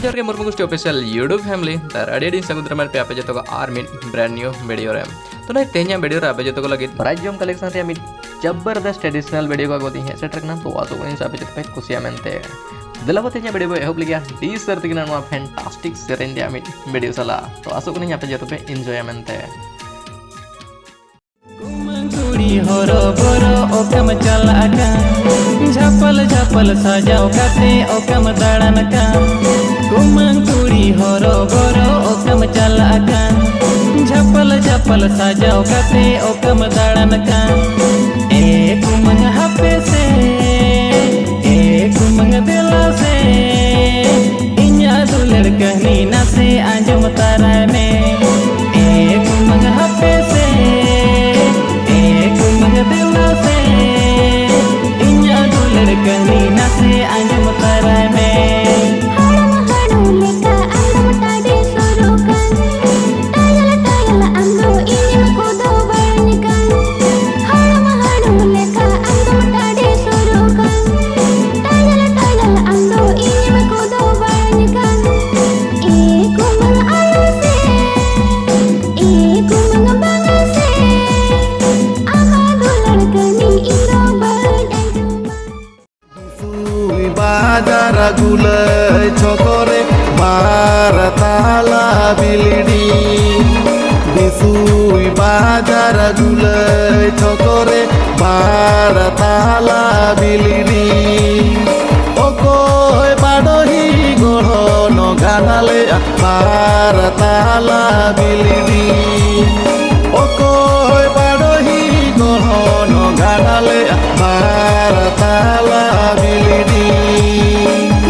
जोर के मुर्मू गुस्टी ऑफिशियल यूट्यूब फैमिली तार अडी सगुद्रमल पे आपे जतो को आर मिड ब्रांड न्यू वीडियो रे तो ना तेन्या वीडियो रे आपे जतो को लगे राज्यम कलेक्शन रे मिड जबरदस्त ट्रेडिशनल वीडियो को गोती है सेट रखना तो आसो को आपे जतो पे खुशिया मेनते दिलावो तेन्या वीडियो को एहोब लिया डी सर्त किना नो फैंटास्टिक सेरेंज मिड वीडियो सला तो आसो को आपे जतो पे एंजॉय मेनते कुमंग कुड़ी होरो बोरो ओकम चलाका झपल झपल सजाओ काते ओकम दाड़न का कुमंग कुड़ी होरो बोरो ओकम चलाका झपल झपल सजाओ काते ओकम दाड़न का ए कुमंग हपे से ए कुमंग दिला से इन्या दुलर कहनी ना से आंजम तारा में ए कुमंग हपे से दिला से इन्या दुलर कहनी ना से आंजम तारा में gulai cokore maratala bilidi Bisoi Bazar gulai cokore maratala bilidi Okoy padohi gohono ganale maratala bilidi Okoy padohi gohono ganale maratala bilidi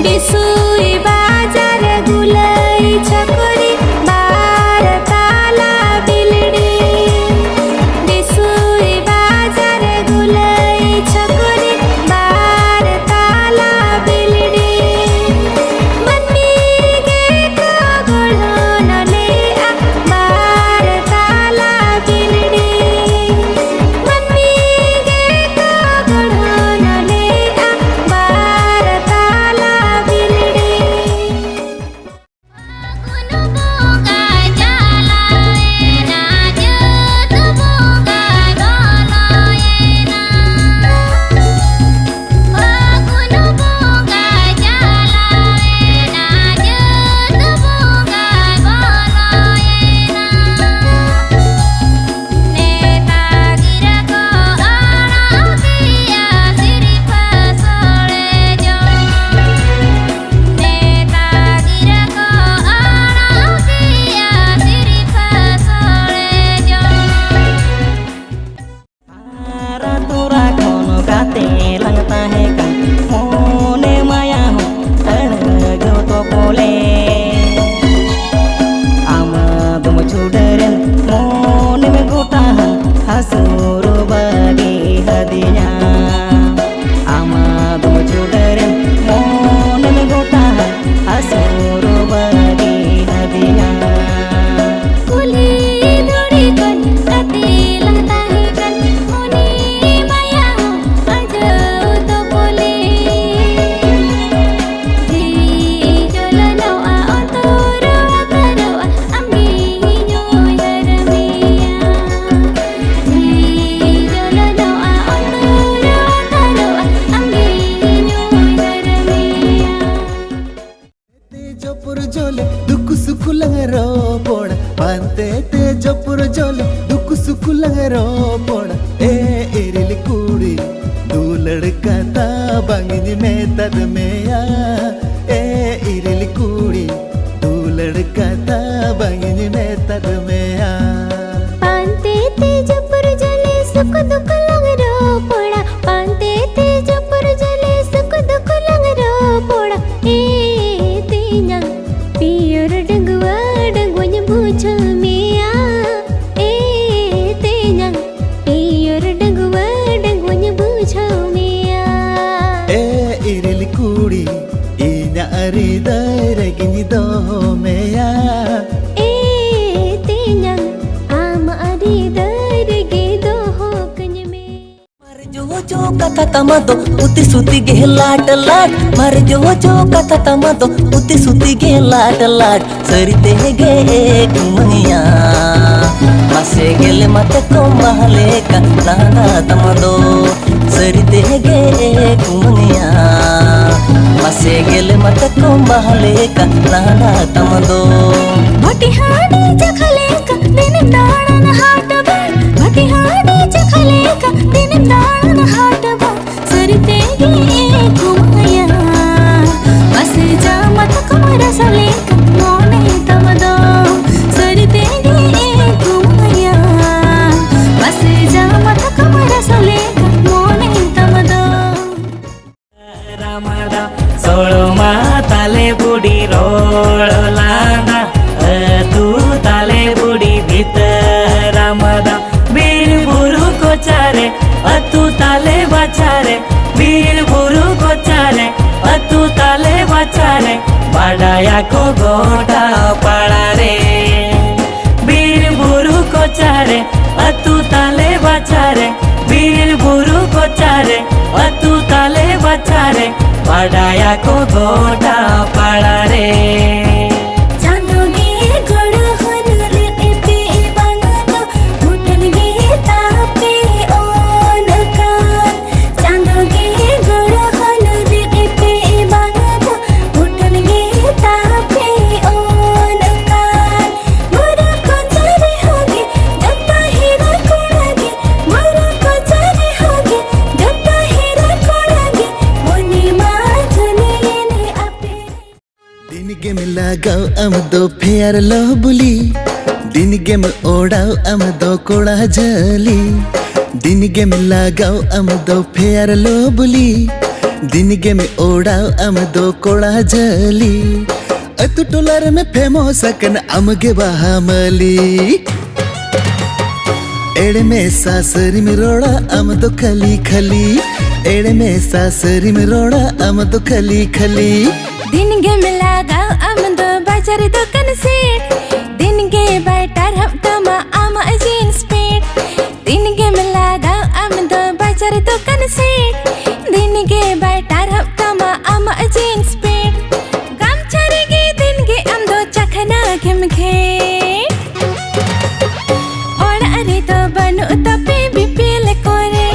Bisoi Bazar gulai chakori baratala bildi Bisoi Bazar gulai chakori baratala bildi manmi ge ko golhona le baratala bildi manmi ge ko golhona le baratala Iril Kuri du ladka ta bangin mein tad meya Iril Kuri du ladka ta bangin mein tad meya Pante te japur jale suk dukh lang ro poda Pante te japur jale suk dukh lang ro poda tinya piyur dangwa dangwanya bujha meya tinya piyur dangwa dangwanya bujha meya Iril Kuri inya aridai regini do meya tinya ama aridai regi do ho kanya जो कथा तमदो उति सुति गे लाट लाट मारे जो कथा तमदो उति सुति गे लाट लाट सरिते गे कुमंगया मासे गेले मते को महले का नाना तमदो सरिते गे कुमंगया मासे गेले मते को महले का नाना तमदो भटिहाडी जखले का दिन दाणन हाट बा भटिहाडी जखले का दिन दाणन हाट बा सरिते गे कुमंगया मासे जा मत कमर सले का मोने तमदो सरिते गे कुमंगया मासे जा मत कमर सले का मोने तमदो रामादा सोळमा ताले बुडी रोळलाना तू ताले बुडी भितरामदा बीर बुरु को चारे अतु ताले बचारे बीर बुरु को चारे अतु ताले बचारे बाडाया को गोटा पड़ा रे बीर बुरु को चारे अतु ताले बचारे बीर बुरु को चारे अतु ताले बचारे बाडाया को गोटा पड़ा रे लगाओ अम दो फेयर लो बुली दिन गेम ओढ़ाओ अम दो कोड़ा जली दिन गेम लगाओ अम दो फेयर लो बुली दिन गेम ओढ़ाओ अम दो कोड़ा जली अतु टोलर में फेमस कन अमगे बहामली एड़े में सासरी में रोड़ा अम दो खली खली एड़े में सासरी में रोड़ा अम दो खली खली दिन गे मिलागा अमदो बाजार दुकान सेट दिन गे बैटर हफ्तमा आम जीन्स पेट दिन गे मिलागा अमदो बाजार दुकान सेट दिन गे बैटर हफ्तमा आम जीन्स पेट गम छरेगे दिन गे अमदो चखना खेम खेट ओड़ा अरे तो बनु तपे बिपिल कोरे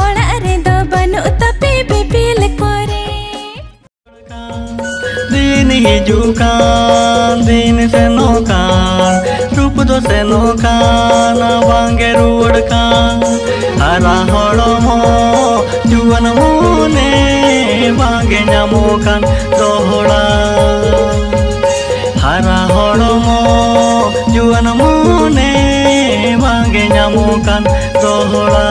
ओड़ा अरे तो बनु तपे बिपिल कोरे दिन hijukan din senokan rup do senokan wange ruwadkan hara holomo juwan mone wange nyamukan dohora hara holomo juwan mone wange nyamukan dohora